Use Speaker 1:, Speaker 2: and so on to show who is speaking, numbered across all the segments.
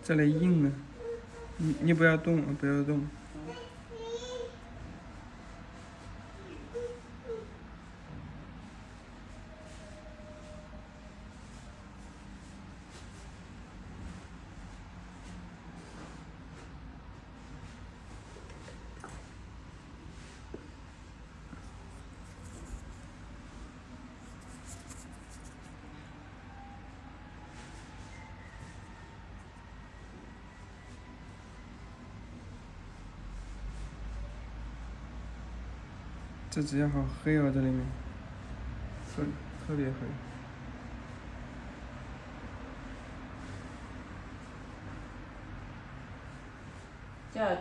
Speaker 1: 这里硬啊！你不要动啊，不要动。这指甲好黑哦，这里面，特别黑。
Speaker 2: 这要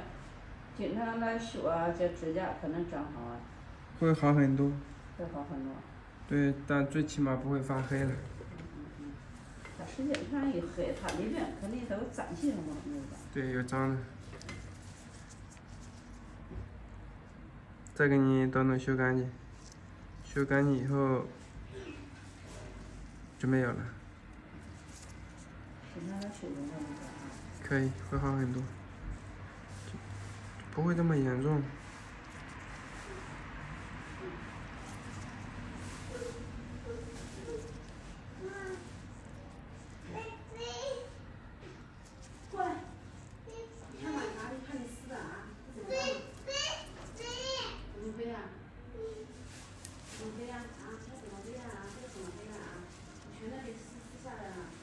Speaker 2: 经常来修啊，这指甲可能整好啊。
Speaker 1: 会好很多。
Speaker 2: 会好很多。
Speaker 1: 对，但最起码不会发黑了。
Speaker 2: 它时间长一黑，它里面肯定都有脏器什么的。
Speaker 1: 对，有脏的。再给你等等修干净，修干净以后就没有了。
Speaker 2: 经常来修整整
Speaker 1: 可以，会好很多，不会这么严重。
Speaker 2: 过来，你看嘛，哪里看你死的啊？怎么背啊？怎么背啊？怎么背啊？啊，这怎么背啊？这怎么背啊？你全都给撕下来了。